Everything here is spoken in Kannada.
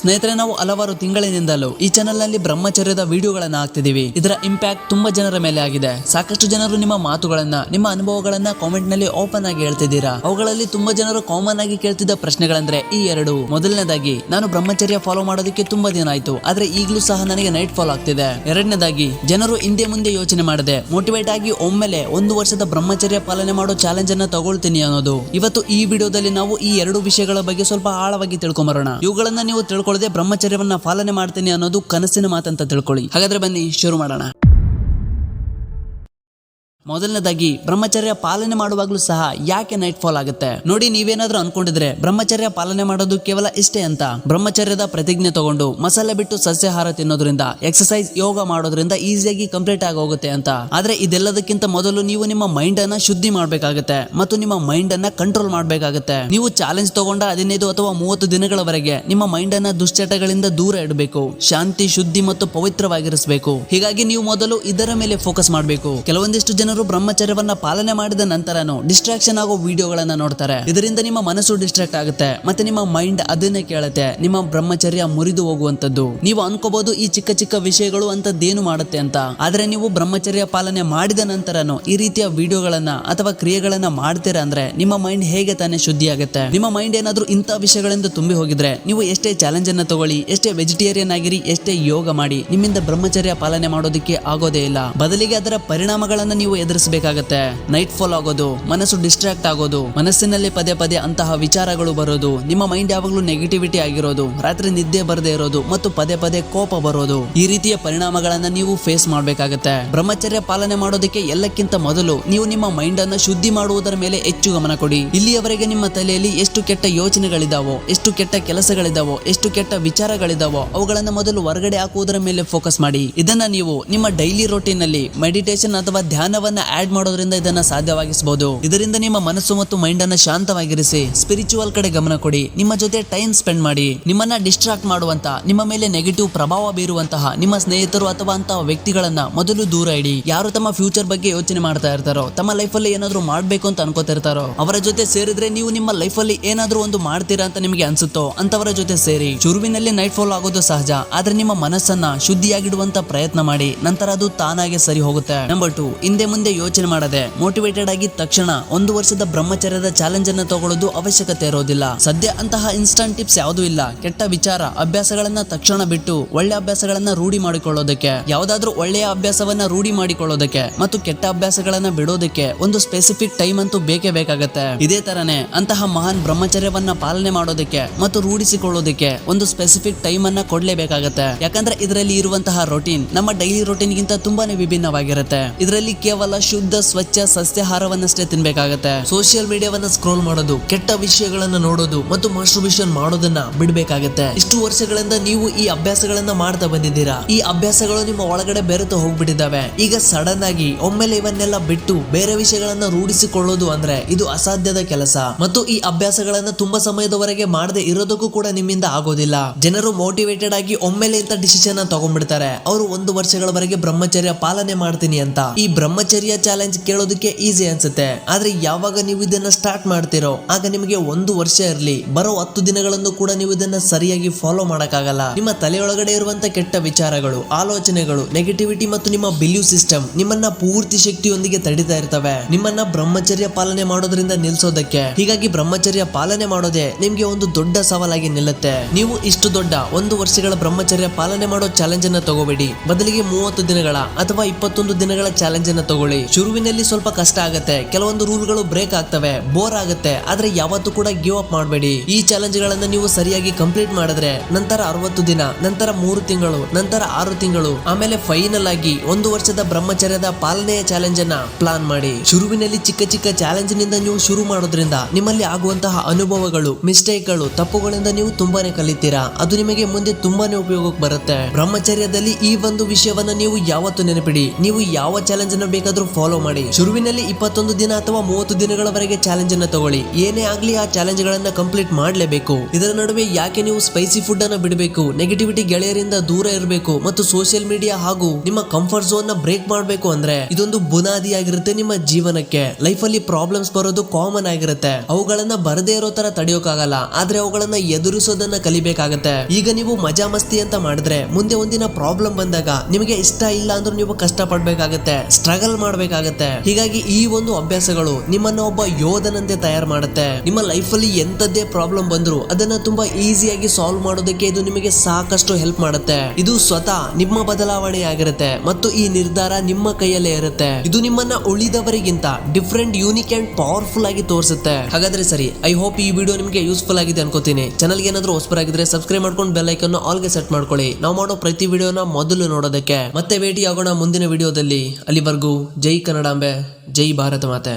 ಸ್ನೇಹಿತರೆ, ನಾವು ಹಲವಾರು ತಿಂಗಳಿನಿಂದಲೂ ಈ ಚಾನೆಲ್ ನಲ್ಲಿ ಬ್ರಹ್ಮಚರ್ಯದ ವಿಡಿಯೋಗಳನ್ನ ಹಾಕ್ತಿದೀವಿ. ಇದರ ಇಂಪ್ಯಾಕ್ಟ್ ತುಂಬಾ ಜನರ ಮೇಲೆ ಆಗಿದೆ. ಸಾಕಷ್ಟು ಜನರು ನಿಮ್ಮ ಮಾತುಗಳನ್ನ, ನಿಮ್ಮ ಅನುಭವಗಳನ್ನ ಕಾಮೆಂಟ್ ನಲ್ಲಿ ಓಪನ್ ಆಗಿ ಹೇಳ್ತಿದ್ದೀರಾ. ಅವುಗಳಲ್ಲಿ ತುಂಬಾ ಜನರು ಕಾಮನ್ ಆಗಿ ಕೇಳ್ತಿದ್ದ ಪ್ರಶ್ನೆಗಳಂದ್ರೆ ಈ ಎರಡು. ಮೊದಲನೇದಾಗಿ, ನಾನು ಬ್ರಹ್ಮಚರ್ಯ ಫಾಲೋ ಮಾಡೋದಕ್ಕೆ ತುಂಬಾ ದಿನ ಆಯ್ತು, ಆದ್ರೆ ಈಗಲೂ ಸಹ ನನಗೆ ನೈಟ್ ಫಾಲ್ ಆಗ್ತಿದೆ. ಎರಡನೇದಾಗಿ, ಜನರು ಹಿಂದೆ ಮುಂದೆ ಯೋಚನೆ ಮಾಡದೆ ಮೋಟಿವೇಟ್ ಆಗಿ ಒಮ್ಮೆಲೆ 1 ವರ್ಷದ ಬ್ರಹ್ಮಚರ್ಯ ಪಾಲನೆ ಮಾಡೋ ಚಾಲೆಂಜ್ ಅನ್ನ ತಗೊಳ್ತೀನಿ ಅನ್ನೋದು. ಇವತ್ತು ಈ ವಿಡಿಯೋದಲ್ಲಿ ನಾವು ಈ ಎರಡು ವಿಷಯಗಳ ಬಗ್ಗೆ ಸ್ವಲ್ಪ ಆಳವಾಗಿ ತಿಳ್ಕೊಂಬರೋಣ. ಇವುಗಳನ್ನ ನೀವು ತಿಳ್ಕೊಳ್ಳದೆ ಬ್ರಹ್ಮಚರ್ಯವನ್ನ ಪಾಲನೆ ಮಾಡ್ತೀನಿ ಅನ್ನೋದು ಕನಸಿನ ಮಾತಂತ ತಿಳ್ಕೊಳ್ಳಿ. ಹಾಗಾದ್ರೆ ಬನ್ನಿ ಶುರು ಮಾಡೋಣ. ಮೊದಲನೇದಾಗಿ, ಬ್ರಹ್ಮಚರ್ಯ ಪಾಲನೆ ಮಾಡುವಾಗ್ಲೂ ಸಹ ಯಾಕೆ ನೈಟ್ ಫಾಲ್ ಆಗುತ್ತೆ? ನೋಡಿ, ನೀವೇನಾದ್ರೂ ಅನ್ಕೊಂಡಿದ್ರೆ ಬ್ರಹ್ಮಚರ್ಯ ಪಾಲನೆ ಮಾಡೋದು ಕೇವಲ ಇಷ್ಟೇ ಅಂತ. ಬ್ರಹ್ಮಚರ್ಯದ ಪ್ರತಿಜ್ಞೆ ತಗೊಂಡು ಮಸಾಲೆ ಬಿಟ್ಟು ಸಸ್ಯಾಹಾರ ತಿನ್ನೋದ್ರಿಂದ, ಎಕ್ಸರ್ಸೈಸ್, ಯೋಗ ಮಾಡೋದ್ರಿಂದ ಈಸಿಯಾಗಿ ಕಂಪ್ಲೀಟ್ ಆಗಿ ಹೋಗುತ್ತೆ ಅಂತ. ಆದ್ರೆ ಇದೆಲ್ಲದಕ್ಕಿಂತ ಮೊದಲು ನೀವು ನಿಮ್ಮ ಮೈಂಡ್ ಅನ್ನ ಶುದ್ಧಿ ಮಾಡ್ಬೇಕಾಗುತ್ತೆ ಮತ್ತು ನಿಮ್ಮ ಮೈಂಡ್ ಅನ್ನ ಕಂಟ್ರೋಲ್ ಮಾಡ್ಬೇಕಾಗುತ್ತೆ. ನೀವು ಚಾಲೆಂಜ್ ತಗೊಂಡ 15 ಅಥವಾ 30 ದಿನಗಳವರೆಗೆ ನಿಮ್ಮ ಮೈಂಡ್ ಅನ್ನ ದುಶ್ಚಟಗಳಿಂದ ದೂರ ಇಡಬೇಕು, ಶಾಂತಿ, ಶುದ್ಧಿ ಮತ್ತು ಪವಿತ್ರವಾಗಿರಿಸಬೇಕು. ಹೀಗಾಗಿ ನೀವು ಮೊದಲು ಇದರ ಮೇಲೆ ಫೋಕಸ್ ಮಾಡಬೇಕು. ಕೆಲವೊಂದಿಷ್ಟು ಜನರು ಬ್ರಹ್ಮಚರ್ಯವನ್ನ ಪಾಲನೆ ಮಾಡಿದ ನಂತರನು ಡಿಸ್ಟ್ರಾಕ್ಷನ್ ಆಗೋ ವಿಡಿಯೋಗಳನ್ನ ನೋಡ್ತಾರೆ. ಇದರಿಂದ ನಿಮ್ಮ ಮನಸ್ಸು ಡಿಸ್ಟ್ರಾಕ್ಟ್ ಆಗುತ್ತೆ ಮತ್ತೆ ನಿಮ್ಮ ಮೈಂಡ್ ಅದನ್ನೇ ಕೇಳುತ್ತೆ. ನಿಮ್ಮ ಬ್ರಹ್ಮಚರ್ಯ ಮುರಿದು ಹೋಗುವಂತದ್ದು. ನೀವು ಅನ್ಕೋಬಹುದು ಈ ಚಿಕ್ಕ ಚಿಕ್ಕ ವಿಷಯಗಳು ಅಂತದ್ದೇನು ಮಾಡುತ್ತೆ ಅಂತ. ಆದ್ರೆ ನೀವು ಬ್ರಹ್ಮಚರ್ಯ ಪಾಲನೆ ಮಾಡಿದ ನಂತರನು ಈ ರೀತಿಯ ವಿಡಿಯೋಗಳನ್ನ ಅಥವಾ ಕ್ರಿಯೆಗಳನ್ನ ಮಾಡ್ತೀರಾ ಅಂದ್ರೆ ನಿಮ್ಮ ಮೈಂಡ್ ಹೇಗೆ ತಾನೇ ಶುದ್ಧಿ ಆಗುತ್ತೆ? ನಿಮ್ಮ ಮೈಂಡ್ ಏನಾದ್ರೂ ಇಂಥ ವಿಷಯಗಳಿಂದ ತುಂಬಿ ಹೋಗಿದ್ರೆ ನೀವು ಎಷ್ಟೇ ಚಾಲೆಂಜ್ ಅನ್ನ ತಗೊಳ್ಳಿ, ಎಷ್ಟೇ ವೆಜಿಟೇರಿಯನ್ ಆಗಿರಿ, ಎಷ್ಟೇ ಯೋಗ ಮಾಡಿ, ನಿಮ್ಮಿಂದ ಬ್ರಹ್ಮಚರ್ಯ ಪಾಲನೆ ಮಾಡೋದಕ್ಕೆ ಆಗೋದೇ ಇಲ್ಲ. ಬದಲಿಗೆ ಅದರ ಪರಿಣಾಮಗಳನ್ನ ನೀವು ಎದುರಿಸಬೇಕಾಗತ್ತೆ. ನೈಟ್ ಫಾಲ್ ಆಗೋದು, ಮನಸ್ಸು ಡಿಸ್ಟ್ರಾಕ್ಟ್ ಆಗೋದು, ಮನಸ್ಸಿನಲ್ಲಿ ಪದೇ ಪದೇ ಅಂತಹ ವಿಚಾರಗಳು ಬರೋದು, ನಿಮ್ಮ ಮೈಂಡ್ ಯಾವಾಗ್ಲೂ ನೆಗೆಟಿವಿಟಿ ಆಗಿರೋದು, ರಾತ್ರಿ ನಿದ್ದೆ ಬರದೇ ಇರೋದು ಮತ್ತು ಪದೇ ಪದೇ ಕೋಪ ಬರೋದು, ಈ ರೀತಿಯ ಪರಿಣಾಮಗಳನ್ನ ನೀವು ಫೇಸ್ ಮಾಡ್ಬೇಕಾಗತ್ತೆ. ಬ್ರಹ್ಮಚರ್ಯ ಪಾಲನೆ ಮಾಡೋದಕ್ಕೆ ಎಲ್ಲಕ್ಕಿಂತ ಮೊದಲು ನೀವು ನಿಮ್ಮ ಮೈಂಡ್ ಅನ್ನ ಶುದ್ಧಿ ಮಾಡುವುದರ ಮೇಲೆ ಹೆಚ್ಚು ಗಮನ ಕೊಡಿ. ಇಲ್ಲಿಯವರೆಗೆ ನಿಮ್ಮ ತಲೆಯಲ್ಲಿ ಎಷ್ಟು ಕೆಟ್ಟ ಯೋಚನೆಗಳಿದಾವೋ, ಎಷ್ಟು ಕೆಟ್ಟ ಕೆಲಸಗಳಿದಾವೋ, ಎಷ್ಟು ಕೆಟ್ಟ ವಿಚಾರಗಳಿದಾವೋ ಅವುಗಳನ್ನ ಮೊದಲು ಹೊರಗಡೆ ಹಾಕುವುದರ ಮೇಲೆ ಫೋಕಸ್ ಮಾಡಿ. ಇದನ್ನ ನೀವು ನಿಮ್ಮ ಡೈಲಿ ರೋಟೀನ್ ನಲ್ಲಿ ಮೆಡಿಟೇಷನ್ ಅಥವಾ ಧ್ಯಾನವನ್ನ ಆಡ್ ಮಾಡೋದ್ರಿಂದ ಇದನ್ನ ಸಾಧ್ಯವಾಗಿಸಬಹುದು. ಇದರಿಂದ ನಿಮ್ಮ ಮನಸ್ಸು ಮತ್ತು ಮೈಂಡ್ ಅನ್ನ ಶಾಂತವಾಗಿರಿಸಿ ಸ್ಪಿರಿಚುವಲ್ ಕಡೆ ಗಮನ ಕೊಡಿ. ನಿಮ್ಮ ಜೊತೆ ಟೈಮ್ ಸ್ಪೆಂಡ್ ಮಾಡಿ. ನಿಮ್ಮನ್ನ ಡಿಸ್ಟ್ರಾಕ್ಟ್ ಮಾಡುವಂತ, ನಿಮ್ಮ ಮೇಲೆ ನೆಗೆಟಿವ್ ಪ್ರಭಾವ ಬೀರುವಂತಹ ನಿಮ್ಮ ಸ್ನೇಹಿತರು ಅಥವಾ ಅಂತಹ ವ್ಯಕ್ತಿಗಳನ್ನ ಮೊದಲು ದೂರ ಇಡಿ. ಯಾರು ತಮ್ಮ ಫ್ಯೂಚರ್ ಬಗ್ಗೆ ಯೋಚನೆ ಮಾಡ್ತಾ ಇರ್ತಾರೋ, ತಮ್ಮ ಲೈಫ್ ಅಲ್ಲಿ ಏನಾದ್ರೂ ಮಾಡ್ಬೇಕು ಅಂತ ಅನ್ಕೋತಿರ್ತಾರೋ ಅವರ ಜೊತೆ ಸೇರಿದ್ರೆ ನೀವು ನಿಮ್ಮ ಲೈಫ್ ಅಲ್ಲಿ ಏನಾದ್ರೂ ಒಂದು ಮಾಡ್ತೀರಾ ಅಂತ ನಿಮಗೆ ಅನ್ಸುತ್ತೋ ಅಂತವರ ಜೊತೆ ಸೇರಿ. ಶುರುವಿನಲ್ಲಿ ನೈಟ್ ಫಾಲ್ ಆಗೋದು ಸಹಜ, ಆದ್ರೆ ನಿಮ್ಮ ಮನಸ್ಸನ್ನ ಶುದ್ಧಿಯಾಗಿಡುವಂತ ಪ್ರಯತ್ನ ಮಾಡಿ. ನಂತರ ಅದು ತಾನಾಗೆ ಸರಿ ಹೋಗುತ್ತೆ. ನಂಬರ್ 2, ಹಿಂದೆ ಮುಂದೆ ಯೋಚನೆ ಮಾಡದೆ ಮೋಟಿವೇಟೆಡ್ ಆಗಿ ತಕ್ಷಣ 1 ವರ್ಷದ ಬ್ರಹ್ಮಚರ್ಯದ ಚಾಲೆಂಜ್ ಅನ್ನ ತಗೊಳ್ಳೋದು ಅವಶ್ಯಕತೆ ಇರೋದಿಲ್ಲ. ಸದ್ಯ ಅಂತಹ ಇನ್ಸ್ಟಂಟ್ ಟಿಪ್ಸ್ ಯಾವುದೂ ಇಲ್ಲ. ಕೆಟ್ಟ ವಿಚಾರ, ಅಭ್ಯಾಸಗಳನ್ನ ತಕ್ಷಣ ಬಿಟ್ಟು ಒಳ್ಳೆ ಅಭ್ಯಾಸಗಳನ್ನ ರೂಢಿ ಮಾಡಿಕೊಳ್ಳೋದಕ್ಕೆ, ಯಾವ್ದಾದ್ರೂ ಒಳ್ಳೆಯ ಅಭ್ಯಾಸವನ್ನ ರೂಢಿ ಮಾಡಿಕೊಳ್ಳೋದಕ್ಕೆ ಮತ್ತು ಕೆಟ್ಟ ಅಭ್ಯಾಸಗಳನ್ನ ಬಿಡೋದಕ್ಕೆ ಒಂದು ಸ್ಪೆಸಿಫಿಕ್ ಟೈಮ್ ಅಂತೂ ಬೇಕೇ ಬೇಕಾಗತ್ತೆ. ಇದೇ ತರನೇ ಅಂತಹ ಮಹಾನ್ ಬ್ರಹ್ಮಚರ್ಯವನ್ನ ಪಾಲನೆ ಮಾಡೋದಕ್ಕೆ ಮತ್ತು ರೂಢಿಸಿಕೊಳ್ಳೋದಕ್ಕೆ ಒಂದು ಸ್ಪೆಸಿಫಿಕ್ ಟೈಮ್ ಅನ್ನ ಕೊಡ್ಲೇಬೇಕಾಗತ್ತೆ. ಯಾಕಂದ್ರೆ ಇದರಲ್ಲಿ ಇರುವಂತಹ ರೊಟೀನ್ ನಮ್ಮ ಡೈಲಿ ರೊಟೀನ್ ಗಿಂತ ತುಂಬಾನೇ ವಿಭಿನ್ನವಾಗಿರುತ್ತೆ. ಇದರಲ್ಲಿ ಕೇವಲ ಶುದ್ಧ, ಸ್ವಚ್ಛ ಸಸ್ಯಾಹಾರವನ್ನಷ್ಟೇ ತಿನ್ಬೇಕಾಗತ್ತೆ. ಸೋಷಿಯಲ್ ಮೀಡಿಯಾವನ್ನ ಸ್ಕ್ರೋಲ್ ಮಾಡೋದು, ಕೆಟ್ಟ ವಿಷಯಗಳನ್ನ ನೋಡೋದು ಮತ್ತು ಮಾಸ್ಟರ್ಬೇಷನ್ ಮಾಡೋದನ್ನ ಬಿಡಬೇಕಾಗತ್ತೆ. ಇಷ್ಟು ವರ್ಷಗಳಿಂದ ನೀವು ಈ ಅಭ್ಯಾಸಗಳನ್ನ ಮಾಡ್ತಾ ಬಂದಿದ್ದೀರಾ. ಈ ಅಭ್ಯಾಸಗಳು ನಿಮ್ಮ ಒಳಗಡೆ ಬೆರೆತು ಹೋಗ್ಬಿಟ್ಟಿದ್ದಾವೆ. ಈಗ ಸಡನ್ ಆಗಿ ಒಮ್ಮೆಲೆ ಇವನ್ನೆಲ್ಲ ಬಿಟ್ಟು ಬೇರೆ ವಿಷಯಗಳನ್ನ ರೂಢಿಸಿಕೊಳ್ಳೋದು ಅಂದ್ರೆ ಇದು ಅಸಾಧ್ಯದ ಕೆಲಸ. ಮತ್ತು ಈ ಅಭ್ಯಾಸಗಳನ್ನ ತುಂಬಾ ಸಮಯದವರೆಗೆ ಮಾಡದೆ ಇರೋದಕ್ಕೂ ಕೂಡ ನಿಮ್ಮಿಂದ ಆಗೋದಿಲ್ಲ. ಜನರು ಮೋಟಿವೇಟೆಡ್ ಆಗಿ ಒಮ್ಮೆಲೆ ಇಂತ ಡಿಸಿಷನ್ ತಗೊಂಡ್ಬಿಡ್ತಾರೆ. ಅವರು 1 ವರ್ಷಗಳವರೆಗೆ ಬ್ರಹ್ಮಚರ್ಯ ಪಾಲನೆ ಮಾಡ್ತೀನಿ ಅಂತ. ಈ ಬ್ರಹ್ಮಚರ್ಯ ಚಾಲೆಂಜ್ ಕೇಳೋದಕ್ಕೆ ಈಸಿ ಅನ್ಸುತ್ತೆ, ಆದ್ರೆ ಯಾವಾಗ ನೀವು ಇದನ್ನ ಸ್ಟಾರ್ಟ್ ಮಾಡ್ತಿರೋ ಆಗ ನಿಮಗೆ 1 ವರ್ಷ ಇರ್ಲಿ, ಬರೋ 10 ದಿನಗಳನ್ನು ಕೂಡ ನೀವು ಇದನ್ನ ಸರಿಯಾಗಿ ಫಾಲೋ ಮಾಡಕ್ಕಾಗಲ್ಲ. ನಿಮ್ಮ ತಲೆಯೊಳಗಡೆ ಇರುವಂತ ಕೆಟ್ಟ ವಿಚಾರಗಳು, ಆಲೋಚನೆಗಳು, ನೆಗೆಟಿವಿಟಿ ಮತ್ತು ನಿಮ್ಮ ಬಿಲೀವ್ ಸಿಸ್ಟಮ್ ನಿಮ್ಮನ್ನ ಪೂರ್ತಿ ಶಕ್ತಿಯೊಂದಿಗೆ ತಡಿತಾ ಇರ್ತವೆ ನಿಮ್ಮನ್ನ ಬ್ರಹ್ಮಚರ್ಯ ಪಾಲನೆ ಮಾಡೋದ್ರಿಂದ ನಿಲ್ಸೋದಕ್ಕೆ. ಹೀಗಾಗಿ ಬ್ರಹ್ಮಚರ್ಯ ಪಾಲನೆ ಮಾಡೋದೇ ನಿಮ್ಗೆ ಒಂದು ದೊಡ್ಡ ಸವಾಲಾಗಿ ನಿಲ್ಲುತ್ತೆ. ನೀವು ಇಷ್ಟು ದೊಡ್ಡ 1 ವರ್ಷಗಳ ಬ್ರಹ್ಮಚರ್ಯ ಪಾಲನೆ ಮಾಡೋ ಚಾಲೆಂಜ್ ಅನ್ನ ತಗೋಬೇಡಿ. ಬದಲಿಗೆ 30 ದಿನಗಳ ಅಥವಾ 21 ದಿನಗಳ ಚಾಲೆಂಜ್ ಅನ್ನ ತಗೊಳ್ಳಿ. ಶುರುವಿನಲ್ಲಿ ಸ್ವಲ್ಪ ಕಷ್ಟ ಆಗುತ್ತೆ, ಕೆಲವೊಂದು ರೂಲ್ಗಳು ಬ್ರೇಕ್ ಆಗ್ತವೆ, ಬೋರ್ ಆಗುತ್ತೆ, ಆದ್ರೆ ಯಾವತ್ತೂ ಕೂಡ ಗಿವ್ ಅಪ್ ಮಾಡಬೇಡಿ. ಈ ಚಾಲೆಂಜ್ ಗಳನ್ನ ನೀವು ಸರಿಯಾಗಿ ಕಂಪ್ಲೀಟ್ ಮಾಡಿದ್ರೆ ನಂತರ 60 ದಿನ, ನಂತರ 3 ತಿಂಗಳು, ನಂತರ 6 ತಿಂಗಳು, ಆಮೇಲೆ ಫೈನಲ್ ಆಗಿ 1 ವರ್ಷದ ಬ್ರಹ್ಮಚರ್ಯದ ಪಾಲನೆಯ ಚಾಲೆಂಜ್ ಅನ್ನ ಪ್ಲಾನ್ ಮಾಡಿ. ಶುರುವಿನಲ್ಲಿ ಚಿಕ್ಕ ಚಿಕ್ಕ ಚಾಲೆಂಜ್ ನಿಂದ ನೀವು ಶುರು ಮಾಡೋದ್ರಿಂದ ನಿಮ್ಮಲ್ಲಿ ಆಗುವಂತಹ ಅನುಭವಗಳು, ಮಿಸ್ಟೇಕ್ ಗಳು, ತಪ್ಪುಗಳಿಂದ ನೀವು ತುಂಬಾನೇ ಕಲಿತೀರಾ. ಅದು ನಿಮಗೆ ಮುಂದೆ ತುಂಬಾನೇ ಉಪಯೋಗಕ್ಕೆ ಬರುತ್ತೆ. ಬ್ರಹ್ಮಚರ್ಯದಲ್ಲಿ ಈ ಒಂದು ವಿಷಯವನ್ನ ನೀವು ಯಾವತ್ತೂ ನೆನಪಿಡಿ. ನೀವು ಯಾವ ಚಾಲೆಂಜ್ ಅನ್ನು ಬೇಕಾದ್ರೂ ಏನಾದ್ರೂ ಫಾಲೋ ಮಾಡಿ. ಶುರುವಿನಲ್ಲಿ 21 ದಿನ ಅಥವಾ 30 ದಿನಗಳವರೆಗೆ ಚಾಲೆಂಜ್ ಅನ್ನ ತಗೊಳ್ಳಿ. ಏನೇ ಆಗ್ಲಿ ಆ ಚಾಲೆಂಜ್ ಗಳನ್ನ ಕಂಪ್ಲೀಟ್ ಮಾಡಲೇಬೇಕು. ಇದರ ನಡುವೆ ಯಾಕೆ ನೀವು ಸ್ಪೈಸಿ ಫುಡ್ ಅನ್ನ ಬಿಡಬೇಕು, ನೆಗೆಟಿವಿಟಿ ಗೆಳೆಯರಿಂದ ದೂರ ಇರಬೇಕು ಮತ್ತು ಸೋಷಿಯಲ್ ಮೀಡಿಯಾ ಹಾಗೂ ನಿಮ್ಮ ಕಂಫರ್ಟ್ ಝೋನ್ ನ ಬ್ರೇಕ್ ಮಾಡಬೇಕು ಅಂದ್ರೆ ಇದೊಂದು ಬುನಾದಿ ಆಗಿರುತ್ತೆ ನಿಮ್ಮ ಜೀವನಕ್ಕೆ. ಲೈಫ್ ಅಲ್ಲಿ ಪ್ರಾಬ್ಲಮ್ಸ್ ಬರೋದು ಕಾಮನ್ ಆಗಿರುತ್ತೆ. ಅವುಗಳನ್ನ ಬರದೇ ಇರೋ ತರ ತಡೆಯೋಕ್ಕಾಗಲ್ಲ, ಆದ್ರೆ ಅವುಗಳನ್ನ ಎದುರಿಸೋದನ್ನ ಕಲಿಬೇಕಾಗತ್ತೆ. ಈಗ ನೀವು ಮಜಾ ಮಸ್ತಿ ಅಂತ ಮಾಡಿದ್ರೆ ಮುಂದೆ ಒಂದಿನ ಪ್ರಾಬ್ಲಮ್ ಬಂದಾಗ ನಿಮಗೆ ಇಷ್ಟ ಇಲ್ಲ ಅಂದ್ರೂ ನೀವು ಕಷ್ಟ ಪಡ್ಬೇಕಾಗತ್ತೆ, ಸ್ಟ್ರಗಲ್ ಮಾಡ್ಬೇಕಾಗತ್ತೆ. ಹೀಗಾಗಿ ಈ ಒಂದು ಅಭ್ಯಾಸಗಳು ನಿಮ್ಮನ್ನ ಒಬ್ಬ ಯೋಧನಂತೆ ತಯಾರು ಮಾಡುತ್ತೆ. ನಿಮ್ಮ ಲೈಫ್ ಅಲ್ಲಿ ಎಂತದ್ದೇ ಪ್ರಾಬ್ಲಮ್ ಬಂದ್ರು ಅದನ್ನ ತುಂಬಾ ಈಸಿಯಾಗಿ ಸಾಲ್ವ್ ಮಾಡೋದಕ್ಕೆ ಇದು ನಿಮಗೆ ಸಾಕಷ್ಟು ಹೆಲ್ಪ್ ಮಾಡುತ್ತೆ. ಇದು ಸ್ವತಃ ನಿಮ್ಮ ಬದಲಾವಣೆ ಆಗಿರುತ್ತೆ ಮತ್ತು ಈ ನಿರ್ಧಾರ ನಿಮ್ಮ ಕೈಯಲ್ಲೇ ಇರುತ್ತೆ. ಇದು ನಿಮ್ಮನ್ನ ಉಳಿದವರಿಗಿಂತ ಡಿಫ್ರೆಂಟ್, ಯೂನಿಕ್ ಅಂಡ್ ಪವರ್ಫುಲ್ ಆಗಿ ತೋರಿಸುತ್ತೆ. ಹಾಗಾದ್ರೆ ಸರಿ, ಐ ಹೋಪ್ ಈ ವಿಡಿಯೋ ನಿಮಗೆ ಯೂಸ್ಫುಲ್ ಆಗಿದೆ ಅನ್ಕೋತೀನಿ. ಚಾನಲ್ಗೆ ಏನಾದ್ರೂ ಹೊಸಬರಾಗಿದ್ರೆ ಸಬ್ಸ್ಕ್ರೈಬ್ ಮಾಡ್ಕೊಂಡು ಬೆಲ್ ಐಕನ್ ಆಲ್ಗೆ ಸೆಟ್ ಮಾಡ್ಕೊಳ್ಳಿ. ನಾವು ಮಾಡೋ ಪ್ರತಿ ವಿಡಿಯೋನ ಮೊದಲು ನೋಡೋದಕ್ಕೆ. ಮತ್ತೆ ಭೇಟಿ ಆಗೋಣ ಮುಂದಿನ ವಿಡಿಯೋದಲ್ಲಿ. ಅಲ್ಲಿವರೆಗೂ ಜೈ ಕನ್ನಡಾಂಬೆ, ಜೈ ಭಾರತ ಮಾತೆ.